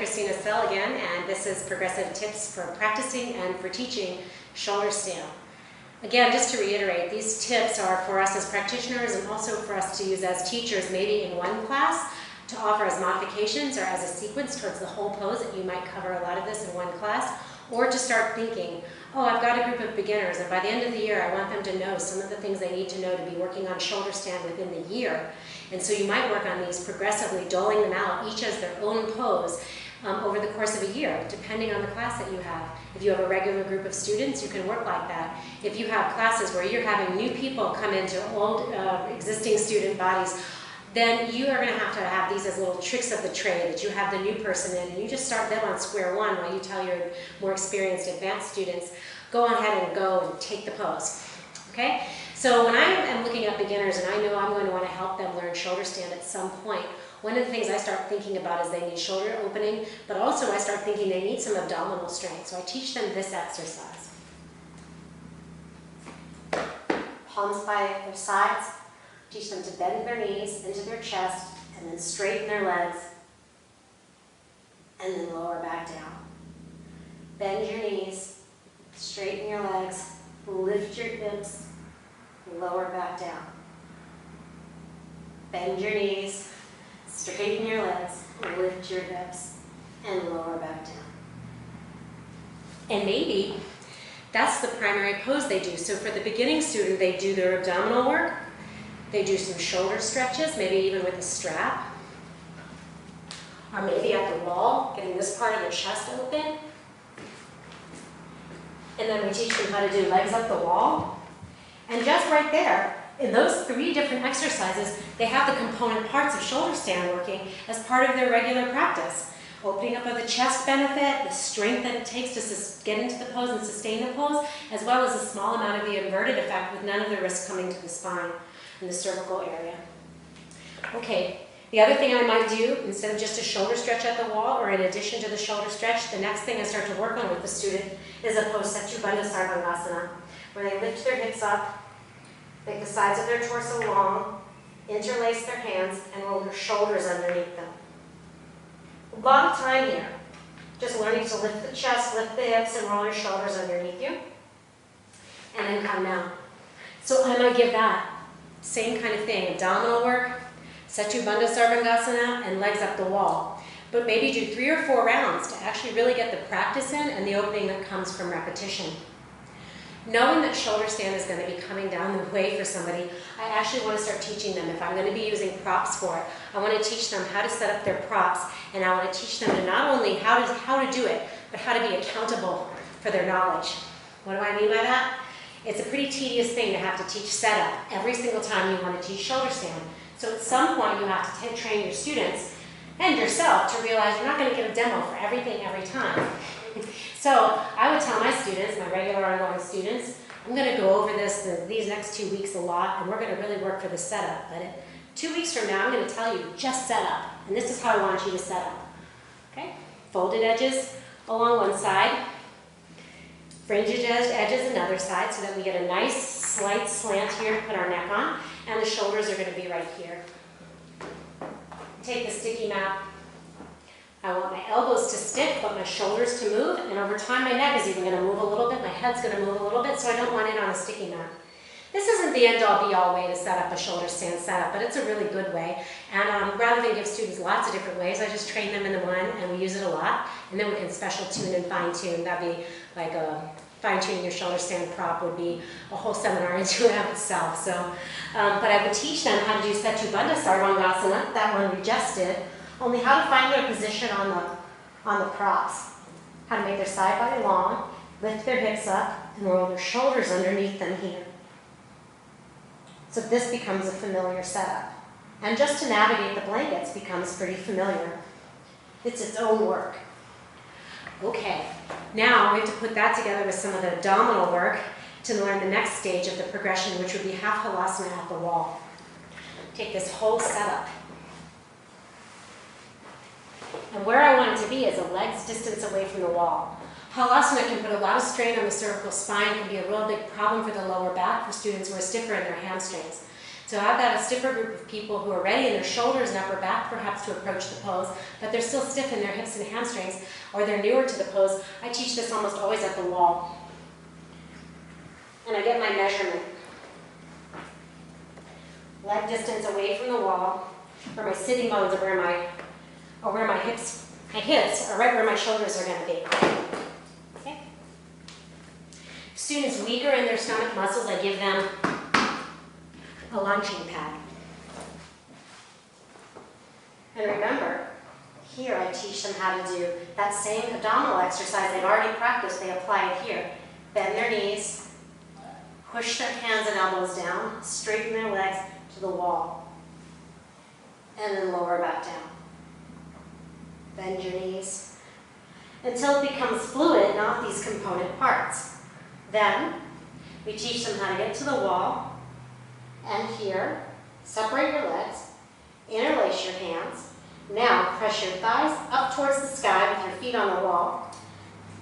Christina Sell again, and this is Progressive Tips for Practicing and for Teaching Shoulder Stand. Again, just to reiterate, these tips are for us as practitioners and also for us to use as teachers, maybe in one class, to offer as modifications or as a sequence towards the whole pose that you might cover a lot of this in one class, or to start thinking, oh, I've got a group of beginners, and by the end of the year, I want them to know some of the things they need to know to be working on shoulder stand within the year. And so you might work on these progressively, doling them out, each as their own pose, over the course of a year, depending on the class that you have. If you have a regular group of students, you can work like that. If you have classes where you're having new people come into old, existing student bodies, then you are going to have these as little tricks of the trade that you have the new person in, and you just start them on square one while you tell your more experienced advanced students, go ahead and go and take the pose. Okay? So when I am looking at beginners and I know I'm going to want to help them learn shoulder stand at some point, one of the things I start thinking about is they need shoulder opening, but also I start thinking they need some abdominal strength. So I teach them this exercise. Palms by their sides. Teach them to bend their knees into their chest and then straighten their legs and then lower back down. Bend your knees, straighten your legs, lift your hips, lower back down. Bend your knees, straighten your legs, lift your hips, and lower back down. And maybe that's the primary pose they do. So for the beginning student, they do their abdominal work. They do some shoulder stretches, maybe even with a strap. Or maybe at the wall, getting this part of their chest open. And then we teach them how to do legs up the wall. And just right there, in those 3 different exercises, they have the component parts of shoulder stand working as part of their regular practice. Opening up of the chest benefit, the strength that it takes to get into the pose and sustain the pose, as well as a small amount of the inverted effect with none of the risk coming to the spine and the cervical area. Okay, the other thing I might do, instead of just a shoulder stretch at the wall, or in addition to the shoulder stretch, the next thing I start to work on with the student is a pose Setu-Bandha-Sarvangasana, where they lift their hips up, make the sides of their torso long, interlace their hands, and roll their shoulders underneath them. A lot of time here, just learning to lift the chest, lift the hips, and roll your shoulders underneath you, and then come down. So I might give that same kind of thing, abdominal work, Setu-Bandha-Sarvangasana, and legs up the wall. But maybe do 3 or 4 rounds to actually really get the practice in and the opening that comes from repetition. Knowing that shoulder stand is going to be coming down the way for somebody, I actually want to start teaching them, if I'm going to be using props for it, I want to teach them how to set up their props, and I want to teach them to not only how to do it, but how to be accountable for their knowledge. What do I mean by that? It's a pretty tedious thing to have to teach setup every single time you want to teach shoulder stand. So at some point you have to train your students and yourself to realize you're not going to get a demo for everything every time. So I would tell my students, my regular ongoing students, I'm going to go over these next 2 weeks a lot, and we're going to really work for the setup. But 2 weeks from now, I'm going to tell you, just set up. And this is how I want you to set up. Okay? Folded edges along one side, fringed edges another side, so that we get a nice slight slant here to put our neck on, and the shoulders are going to be right here. Take the sticky mat. I want my elbows to stick, but my shoulders to move, and over time my neck is even going to move a little bit, my head's going to move a little bit, so I don't want it on a sticky mat. This isn't the end-all be-all way to set up a shoulder stand setup, but it's a really good way. And rather than give students lots of different ways, I just train them in the one, and we use it a lot, and then we can special tune and fine tune. That'd be like fine-tuning your shoulder stand prop would be a whole seminar into and of itself. So, but I would teach them how to do Setu-Bandha-Sarvangasana, that one we just did, only how to find their position on the props, how to make their side body long, lift their hips up, and roll their shoulders underneath them here. So this becomes a familiar setup. And just to navigate the blankets becomes pretty familiar. It's its own work. Okay, now we have to put that together with some of the abdominal work to learn the next stage of the progression, which would be half halasana at the wall. Take this whole setup. And where I want it to be is a leg's distance away from the wall. Halasana can put a lot of strain on the cervical spine, can be a real big problem for the lower back for students who are stiffer in their hamstrings. So So I've got a stiffer group of people who are ready in their shoulders and upper back perhaps to approach the pose, but they're still stiff in their hips and hamstrings, or they're newer to the pose. I teach this almost always at the wall. And I get my measurement. Leg distance away from the wall, where my sitting bones are where my hips are right where my shoulders are going to be. Okay. Students weaker in their stomach muscles, I give them a launching pad. And remember, here I teach them how to do that same abdominal exercise they've already practiced, they apply it here. Bend their knees, push their hands and elbows down, straighten their legs to the wall, and then lower back down. Bend your knees until it becomes fluid, not these component parts. Then we teach them how to get to the wall, and here, separate your legs, interlace your hands. Now press your thighs up towards the sky with your feet on the wall,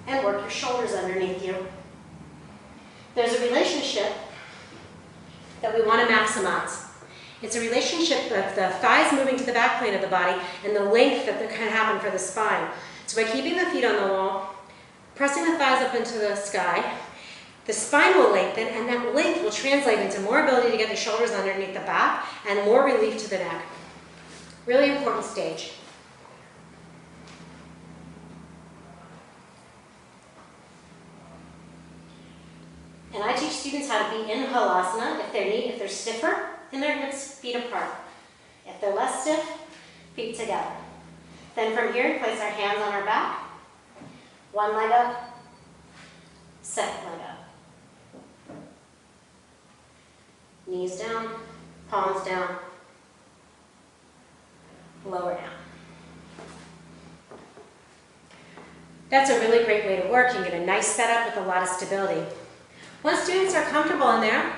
and work your shoulders underneath you. There's a relationship that we want to maximize. It's a relationship of the thighs moving to the back plane of the body and the length that can happen for the spine. So by keeping the feet on the wall, pressing the thighs up into the sky, the spine will lengthen, and that length will translate into more ability to get the shoulders underneath the back and more relief to the neck. Really important stage. And I teach students how to be in Halasana if they're stiffer in their hips, feet apart. If they're less stiff, feet together. Then from here, place our hands on our back. One leg up, second leg up. Knees down, palms down, lower down. That's a really great way to work. You get a nice setup with a lot of stability. Once students are comfortable in there,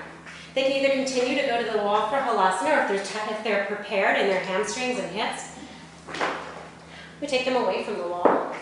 they can either continue to go to the wall for Halasana, or if they're prepared in their hamstrings and hips, we take them away from the wall.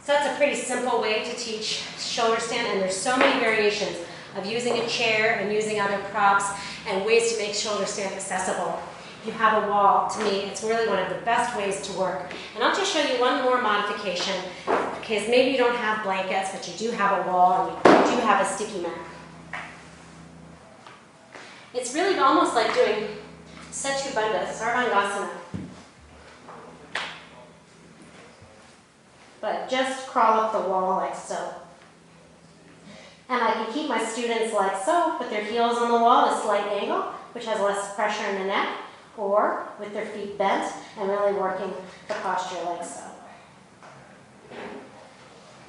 So that's a pretty simple way to teach shoulder stand, and there's so many variations of using a chair and using other props and ways to make shoulder stand accessible. If you have a wall, to me, it's really one of the best ways to work. And I'll just show you one more modification, because maybe you don't have blankets, but you do have a wall and you do have a sticky mat. It's really almost like doing Setu Bandha, Sarvangasana. But just crawl up the wall like so. And I can keep my students like so, with their heels on the wall, a slight angle, which has less pressure in the neck, or with their feet bent and really working the posture like so.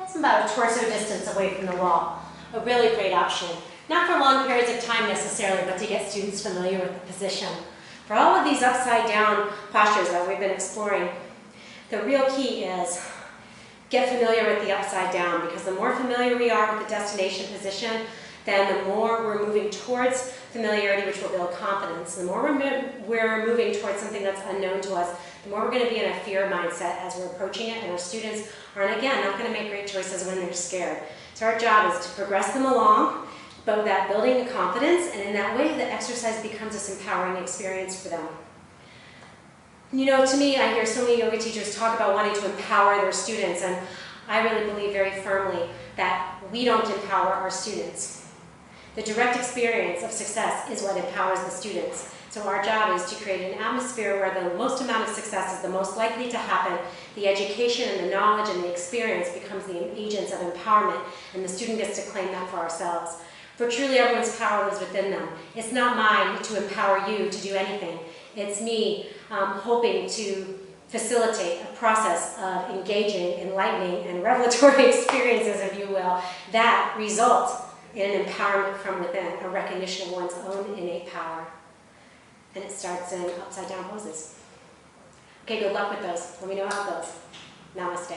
That's about a torso distance away from the wall. A really great option. Not for long periods of time necessarily, but to get students familiar with the position. For all of these upside down postures that we've been exploring, the real key is get familiar with the upside down, because the more familiar we are with the destination position, then the more we're moving towards familiarity, which will build confidence. The more we're moving towards something that's unknown to us, the more we're going to be in a fear mindset as we're approaching it, and our students are, again, not going to make great choices when they're scared. So our job is to progress them along, both that building the confidence, and in that way the exercise becomes this empowering experience for them. You know, to me, I hear so many yoga teachers talk about wanting to empower their students, and I really believe very firmly that we don't empower our students. The direct experience of success is what empowers the students. So our job is to create an atmosphere where the most amount of success is the most likely to happen. The education and the knowledge and the experience becomes the agents of empowerment, and the student gets to claim that for ourselves. For truly everyone's power lives within them. It's not mine to empower you to do anything. It's me hoping to facilitate a process of engaging, enlightening, and revelatory experiences, if you will, that result in an empowerment from within, a recognition of one's own innate power. And it starts in upside down poses. Okay, good luck with those. Let me know how it goes. Namaste.